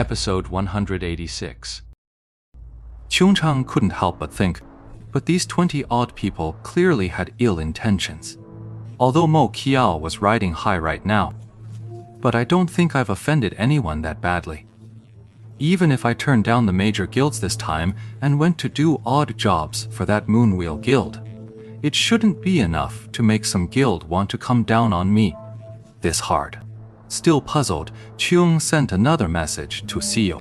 Episode 186. Cheung-chang couldn't help but think, but these 20-odd people clearly had ill intentions. Although Mo Kiao was riding high right now, but I don't think I've offended anyone that badly. Even if I turned down the major guilds this time and went to do odd jobs for that Moonwheel Guild, it shouldn't be enough to make some guild want to come down on me this hard. Still puzzled, Cheung sent another message to Seo.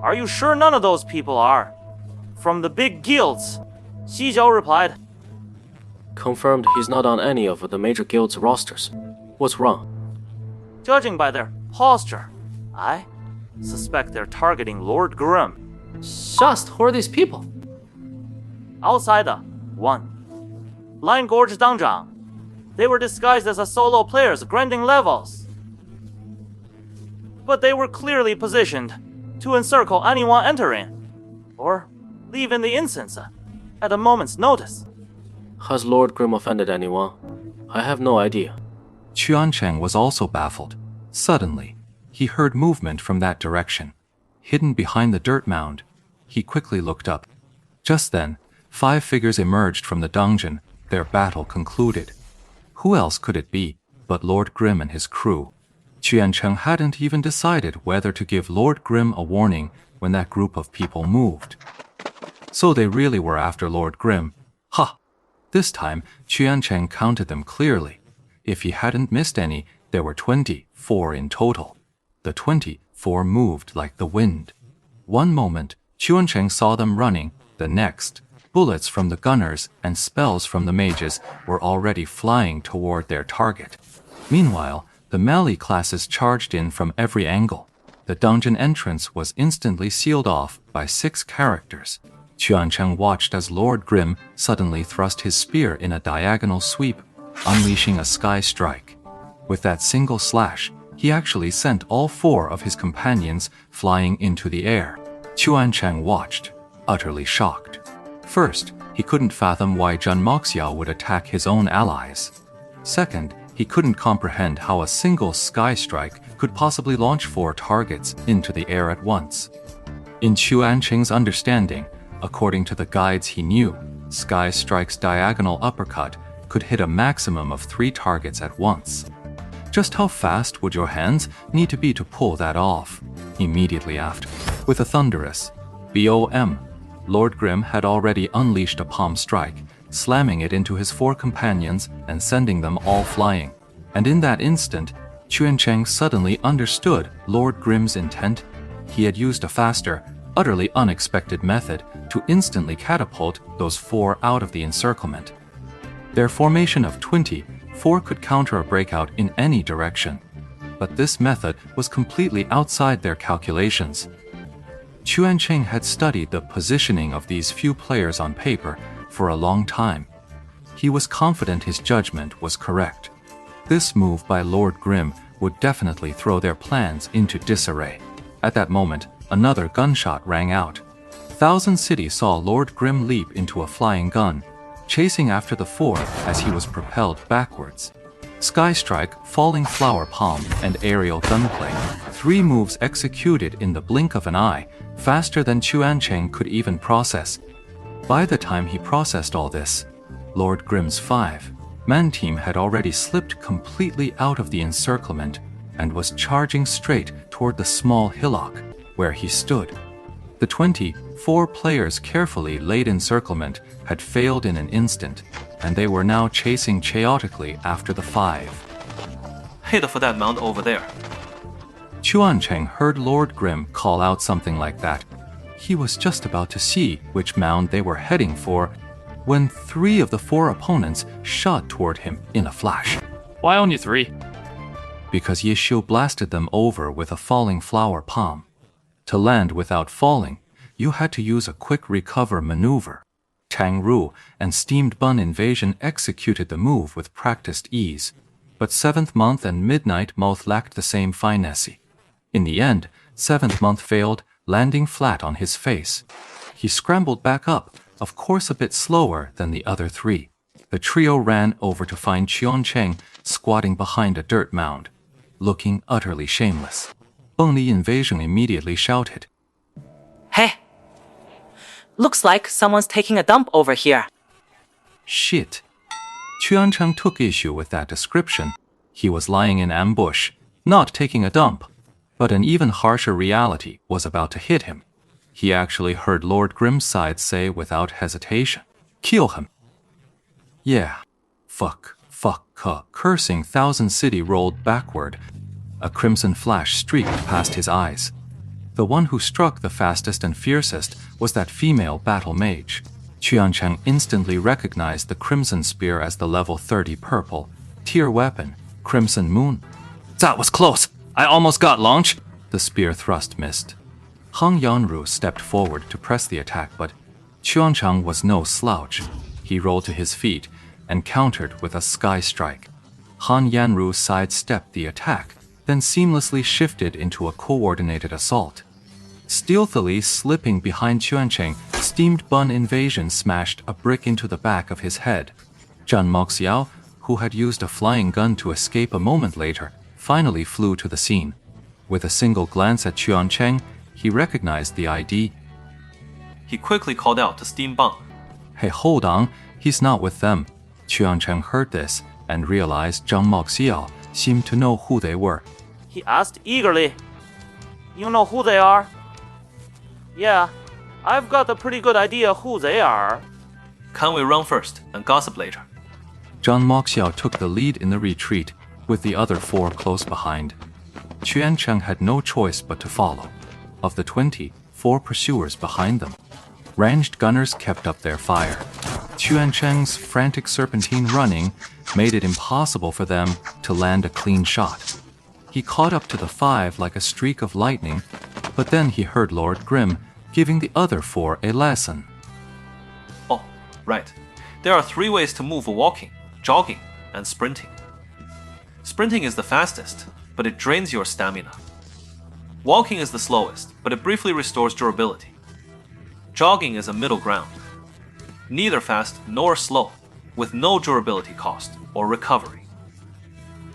Are you sure none of those people are from the big guilds? Xi Jiao replied. Confirmed he's not on any of the major guilds' rosters. What's wrong? Judging by their posture, I suspect they're targeting Lord Grimm. Just who are these people? Outsider 1. Line Gorge Dangjang. They were disguised as a solo players granting levels. But they were clearly positioned to encircle anyone entering, or leave in the incense at a moment's notice. Has Lord Grimm offended anyone? I have no idea. Chuancheng was also baffled. Suddenly, he heard movement from that direction. Hidden behind the dirt mound, he quickly looked up. Just then, 5 figures emerged from the dungeon, their battle concluded. Who else could it be but Lord Grimm and his crew? Chuancheng hadn't even decided whether to give Lord Grimm a warning when that group of people moved. So they really were after Lord Grimm. Ha! This time, Chuancheng counted them clearly. If he hadn't missed any, there were 24 in total. The 24 moved like the wind. One moment, Chuancheng saw them running. The next, bullets from the gunners and spells from the mages were already flying toward their target. Meanwhile, the melee classes charged in from every angle. The dungeon entrance was instantly sealed off by 6 characters. Chuancheng watched as Lord Grimm suddenly thrust his spear in a diagonal sweep, unleashing a sky strike. With that single slash, he actually sent all 4 of his companions flying into the air. Chuancheng watched, utterly shocked. First, he couldn't fathom why Zhen Moxiao would attack his own allies. Second, he couldn't comprehend how a single sky strike could possibly launch 4 targets into the air at once. In Chuancheng's understanding, according to the guides he knew, Sky Strike's diagonal uppercut could hit a maximum of 3 targets at once. Just how fast would your hands need to be to pull that off? Immediately after, with a thunderous BOM, Lord Grimm had already unleashed a palm strike, slamming it into his 4 companions and sending them all flying. And in that instant, Chuancheng suddenly understood Lord Grimm's intent. He had used a faster, utterly unexpected method to instantly catapult those 4 out of the encirclement. Their formation of 24 could counter a breakout in any direction, but this method was completely outside their calculations. Chuancheng had studied the positioning of these few players on paper for a long time. He was confident his judgment was correct. This move by Lord Grimm would definitely throw their plans into disarray. At that moment, another gunshot rang out. Thousand City saw Lord Grimm leap into a flying gun, chasing after the 4 as he was propelled backwards. Sky Strike, Falling Flower Palm, and Aerial Gunplay, 3 moves executed in the blink of an eye, faster than Chuancheng could even process. By the time he processed all this, Lord Grimm's 5-man team had already slipped completely out of the encirclement and was charging straight toward the small hillock where he stood. The 24 players' carefully laid encirclement had failed in an instant, and they were now chasing chaotically after the 5. Head for that mound over there. Chuancheng heard Lord Grimm call out something like that. He was just about to see which mound they were heading for when 3 of the 4 opponents shot toward him in a flash. Why only 3? Because Yeshu blasted them over with a falling flower palm. To land without falling, you had to use a quick recover maneuver. Tang Ru and Steamed Bun Invasion executed the move with practiced ease, but 7th Month and Midnight Mouth lacked the same finesse. In the end, 7th Month failed, landing flat on his face. He scrambled back up, of course a bit slower than the other 3. The trio ran over to find Chuancheng squatting behind a dirt mound, looking utterly shameless. Beng Li Invasion immediately shouted. Hey! Looks like someone's taking a dump over here. Shit. Chuancheng took issue with that description. He was lying in ambush, not taking a dump. But an even harsher reality was about to hit him. He actually heard Lord Grimside say without hesitation, "Kill him." Yeah. Fuck. Cursing, Thousand City rolled backward. A crimson flash streaked past his eyes. The one who struck the fastest and fiercest was that female battle mage. Chuancheng instantly recognized the Crimson Spear as the level 30 purple tier weapon, Crimson Moon. That was close! I almost got launch! The spear thrust missed. Hang Yanru stepped forward to press the attack, but Chuancheng was no slouch. He rolled to his feet and countered with a sky strike. Han Yanru sidestepped the attack, then seamlessly shifted into a coordinated assault. Stealthily slipping behind Chuancheng, Steamed Bun Invasion smashed a brick into the back of his head. Zhan Moxiao, who had used a flying gun to escape a moment later, finally flew to the scene. With a single glance at Chuancheng, he recognized the ID. He quickly called out to Steam Bang. Hey, hold on, he's not with them. Chuancheng heard this and realized Zhang Moxiao seemed to know who they were. He asked eagerly, "You know who they are?" "Yeah, I've got a pretty good idea who they are." Can we run first and gossip later? Zhang Moxiao took the lead in the retreat, with the other 4 close behind. Chuancheng had no choice but to follow. Of the 20, 4 pursuers behind them. Ranged gunners kept up their fire. Chuancheng's frantic serpentine running made it impossible for them to land a clean shot. He caught up to the 5 like a streak of lightning, but then he heard Lord Grim giving the other 4 a lesson. Oh, right. There are 3 ways to move: walking, jogging, and sprinting. Sprinting is the fastest, but it drains your stamina. Walking is the slowest, but it briefly restores durability. Jogging is a middle ground. Neither fast nor slow, with no durability cost or recovery.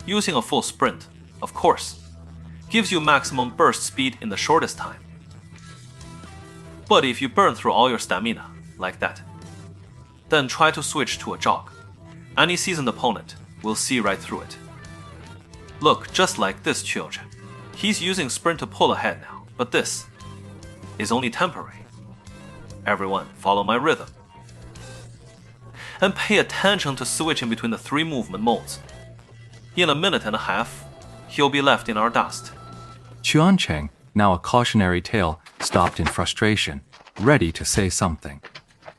Using a full sprint, of course, gives you maximum burst speed in the shortest time. But if you burn through all your stamina, like that, then try to switch to a jog. Any seasoned opponent will see right through it. Look, just like this Chuancheng. He's using sprint to pull ahead now, but this is only temporary. Everyone, follow my rhythm. And pay attention to switching between the 3 movement modes. In a minute and a half, he'll be left in our dust. Chuancheng, now a cautionary tale, stopped in frustration, ready to say something.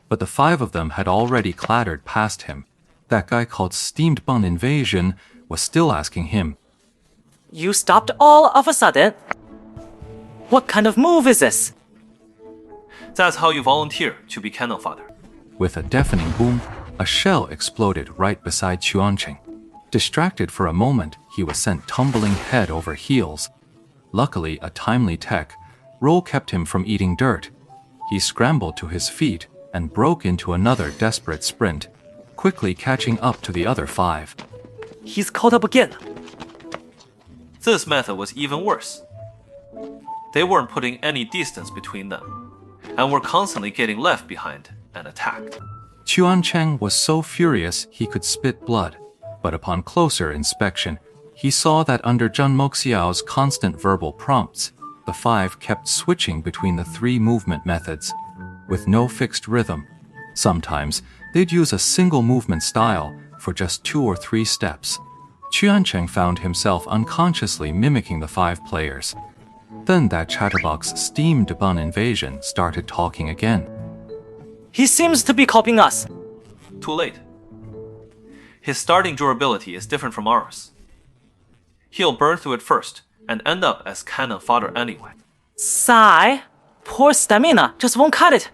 But the 5 of them had already clattered past him. That guy called Steamed Bun Invasion was still asking him, You stopped all of a sudden? What kind of move is this? That's how you volunteer to be cannon fodder. With a deafening boom, a shell exploded right beside Chuancheng. Distracted for a moment, he was sent tumbling head over heels. Luckily, a timely tech roll kept him from eating dirt. He scrambled to his feet and broke into another desperate sprint, quickly catching up to the other 5. He's caught up again. This method was even worse. They weren't putting any distance between them, and were constantly getting left behind and attacked. Chuancheng was so furious he could spit blood, but upon closer inspection, he saw that under Zhan Moxiao's constant verbal prompts, the 5 kept switching between the 3 movement methods, with no fixed rhythm. Sometimes, they'd use a single movement style for just 2 or 3 steps. Chuancheng found himself unconsciously mimicking the 5 players. Then that chatterbox Steamed Bun Invasion started talking again. He seems to be copying us. Too late. His starting durability is different from ours. He'll burn through it first and end up as cannon fodder anyway. Sigh. Poor stamina just won't cut it.